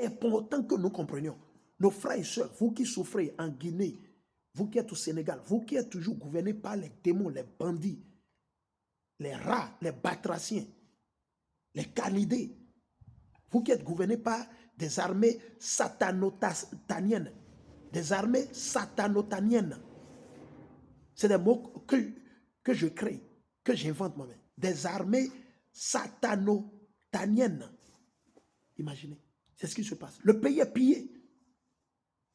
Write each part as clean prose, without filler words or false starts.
C'est important que nous comprenions. Nos frères et sœurs, vous qui souffrez en Guinée, vous qui êtes au Sénégal, vous qui êtes toujours gouvernés par les démons, les bandits, les rats, les batraciens, les canidés, vous qui êtes gouvernés par des armées satanotaniennes, des armées satanotaniennes. C'est des mots que je crée, que j'invente moi-même. Des armées satanotaniennes. Imaginez, c'est ce qui se passe. Le pays est pillé.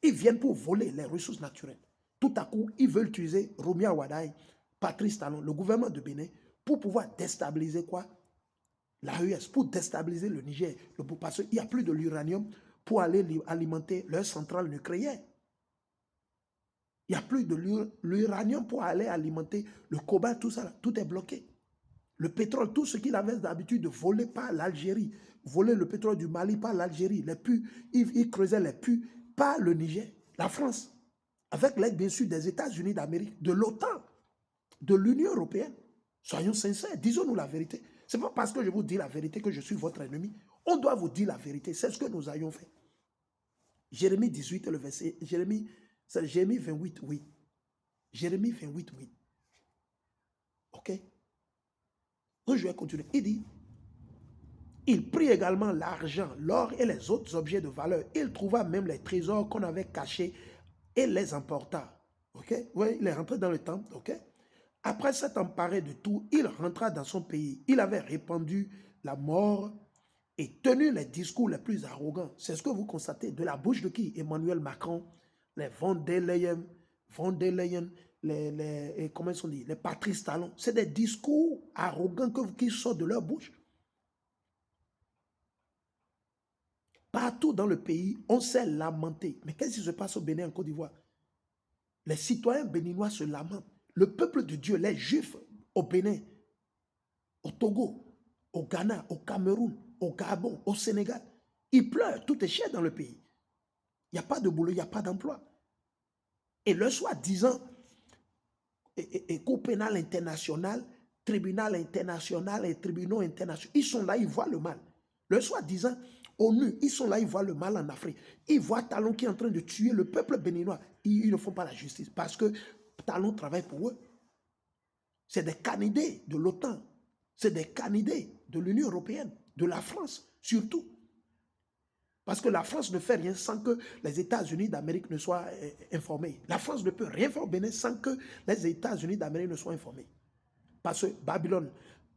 Ils viennent pour voler les ressources naturelles. Tout à coup, ils veulent utiliser Romia Wadaï, Patrice Talon, le gouvernement de Bénin, pour pouvoir déstabiliser quoi? L'AES, pour déstabiliser le Niger. Parce qu'il n'y a plus de l'uranium pour aller alimenter leur centrale nucléaire. Il n'y a plus de l'uranium pour aller alimenter le cobalt, tout ça, tout est bloqué. Le pétrole, tout ce qu'il avait d'habitude de voler par l'Algérie, voler le pétrole du Mali par l'Algérie, les puits, ils creusaient les puits par le Niger, la France, avec l'aide bien sûr des États-Unis d'Amérique, de l'OTAN, de l'Union européenne. Soyons sincères, disons-nous la vérité. Ce n'est pas parce que je vous dis la vérité que je suis votre ennemi. On doit vous dire la vérité. C'est ce que nous ayons fait. Jérémie 18, le verset, c'est Jérémie 28, oui. Jérémie 28, oui. Ok? Donc je vais continuer. Il dit, il prit également l'argent, l'or et les autres objets de valeur. Il trouva même les trésors qu'on avait cachés et les emporta. Ok? Oui, il est rentré dans le temple. Ok? Après s'être emparé de tout, il rentra dans son pays. Il avait répandu la mort et tenu les discours les plus arrogants. C'est ce que vous constatez de la bouche de qui? Emmanuel Macron, les von der Leyen, comment ils sont dit, les Patrice Talon. C'est des discours arrogants qui sortent de leur bouche. Partout dans le pays, on s'est lamenté. Mais qu'est-ce qui se passe au Bénin, en Côte d'Ivoire? Les citoyens béninois se lamentent. Le peuple de Dieu, les Juifs au Bénin, au Togo, au Ghana, au Cameroun, au Gabon, au Sénégal, ils pleurent, tout est cher dans le pays. Il n'y a pas de boulot, il n'y a pas d'emploi. Et le soi-disant Cour pénale internationale, tribunal international et tribunaux internationaux, ils sont là, ils voient le mal. Le soi-disant ONU, ils sont là, ils voient le mal en Afrique. Ils voient Talon qui est en train de tuer le peuple béninois. Ils ne font pas la justice parce que Talon travaille pour eux. C'est des canidés de l'OTAN. C'est des canidés de l'Union européenne, de la France surtout. Parce que la France ne fait rien sans que les États-Unis d'Amérique ne soient informés. La France ne peut rien faire au Bénin sans que les États-Unis d'Amérique ne soient informés. Parce que Babylone,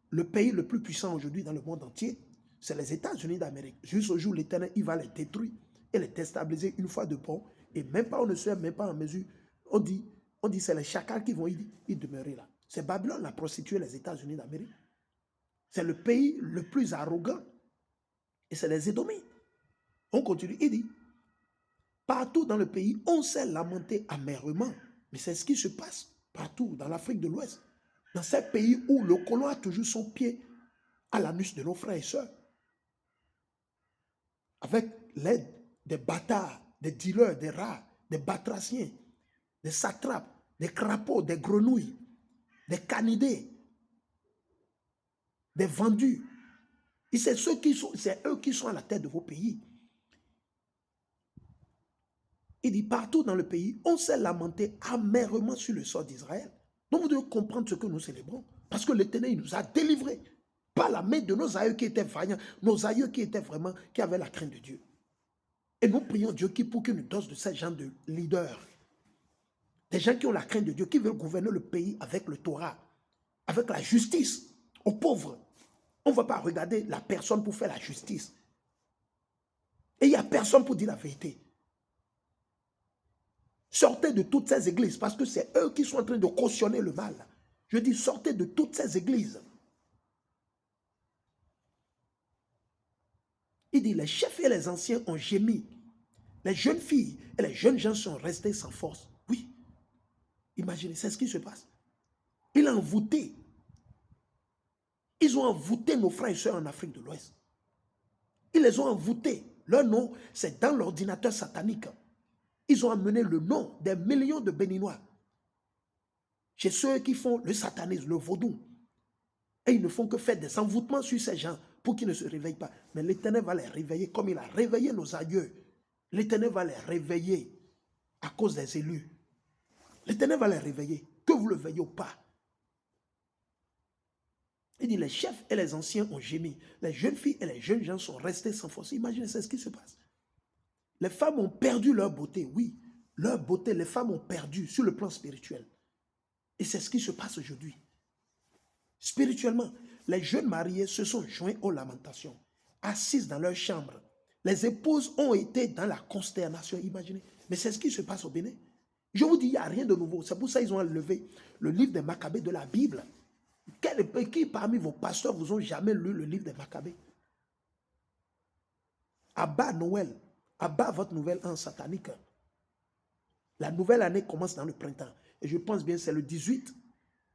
le pays le plus puissant aujourd'hui dans le monde entier, c'est les États-Unis d'Amérique. Jusqu'au jour où l'Éternel, il va les détruire et les déstabiliser une fois de bon. Et même pas, on ne serait même pas en mesure. On dit c'est les chacals qui vont y demeurer là. C'est Babylone la prostituée les États-Unis d'Amérique. C'est le pays le plus arrogant. Et c'est les Édomites. On continue, il dit, partout dans le pays, on s'est lamenté amèrement. Mais c'est ce qui se passe partout dans l'Afrique de l'Ouest. Dans ces pays où le colon a toujours son pied à l'anus de nos frères et sœurs. Avec l'aide des bâtards, des dealers, des rats, des batraciens, des satrapes, des crapauds, des grenouilles, des canidés, des vendus. Et c'est eux qui sont à la tête de vos pays. Il dit, partout dans le pays, on s'est lamenté amèrement sur le sort d'Israël. Donc vous devez comprendre ce que nous célébrons. Parce que l'Éternel nous a délivrés par la main de nos aïeux qui étaient vaillants, nos aïeux qui étaient vraiment, qui avaient la crainte de Dieu. Et nous prions Dieu pour qu'il nous donne de ces gens de leaders. Des gens qui ont la crainte de Dieu, qui veulent gouverner le pays avec le Torah, avec la justice aux pauvres. On ne va pas regarder la personne pour faire la justice. Et il n'y a personne pour dire la vérité. Sortez de toutes ces églises parce que c'est eux qui sont en train de cautionner le mal. Je dis sortez de toutes ces églises. Il dit les chefs et les anciens ont gémi. Les jeunes filles et les jeunes gens sont restés sans force. Oui. Imaginez, c'est ce qui se passe. Il a envoûté. Ils ont envoûté nos frères et sœurs en Afrique de l'Ouest. Ils les ont envoûtés. Leur nom, c'est dans l'ordinateur satanique. Ils ont amené le nom des millions de Béninois chez ceux qui font le satanisme, le vaudou. Et ils ne font que faire des envoûtements sur ces gens pour qu'ils ne se réveillent pas. Mais l'Éternel va les réveiller comme il a réveillé nos aïeux. L'Éternel va les réveiller à cause des élus. L'Éternel va les réveiller, que vous le veuillez ou pas. Il dit, les chefs et les anciens ont gémi. Les jeunes filles et les jeunes gens sont restés sans force. Imaginez, c'est ce qui se passe. Les femmes ont perdu leur beauté, oui. Leur beauté, les femmes ont perdu sur le plan spirituel. Et c'est ce qui se passe aujourd'hui. Spirituellement, les jeunes mariés se sont joints aux lamentations, assises dans leur chambre. Les épouses ont été dans la consternation, imaginez. Mais c'est ce qui se passe au Bénin. Je vous dis, il n'y a rien de nouveau. C'est pour ça qu'ils ont enlevé le livre des Maccabées de la Bible. Qui parmi vos pasteurs vous ont jamais lu le livre des Maccabées? Abat Noël, abat votre nouvelle an satanique. La nouvelle année commence dans le printemps. Et je pense bien c'est le 18.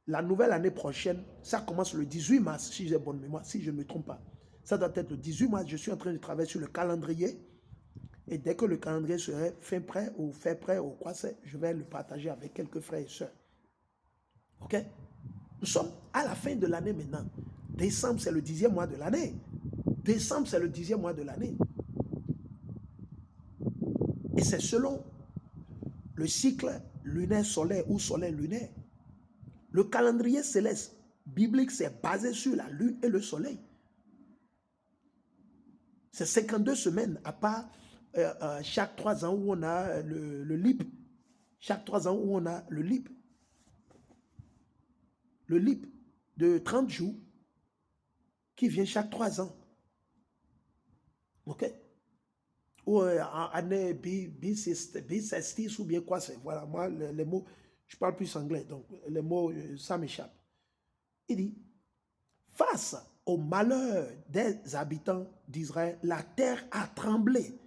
La nouvelle année prochaine, ça commence le 18 mars, si j'ai bonne mémoire, si je ne me trompe pas. Ça doit être le 18 mars. Je suis en train de travailler sur le calendrier. Et dès que le calendrier serait fait prêt ou quoi c'est, je vais le partager avec quelques frères et sœurs. Ok? Nous sommes à la fin de l'année maintenant. Décembre, c'est le 10e mois de l'année. Décembre, c'est le 10e mois de l'année. Et c'est selon le cycle lunaire solaire ou solaire lunaire. Le calendrier céleste biblique, c'est basé sur la lune et le soleil. C'est 52 semaines, à part chaque 3 ans où on a le LIP. Chaque 3 ans où on a le LIP. Le LIP de 30 jours qui vient chaque 3 ans. OK? Ou en année bissestis ou bien quoi c'est. Voilà, moi, les mots, je parle plus anglais, donc les mots, ça m'échappe. Il dit, face au malheur des habitants d'Israël, la terre a tremblé.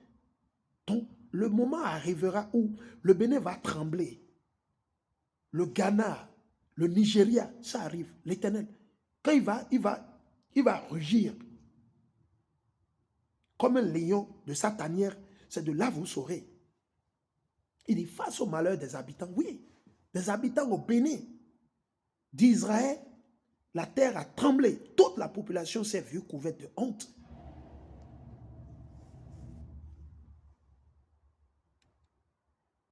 Donc, le moment arrivera où le Bénin va trembler. Le Ghana, le Nigeria, ça arrive, l'Éternel. Quand il va rugir comme un lion de sa tanière, c'est de là vous saurez. Il dit, face au malheur des habitants, oui, des habitants au Bénin, d'Israël, la terre a tremblé. Toute la population s'est vue couverte de honte.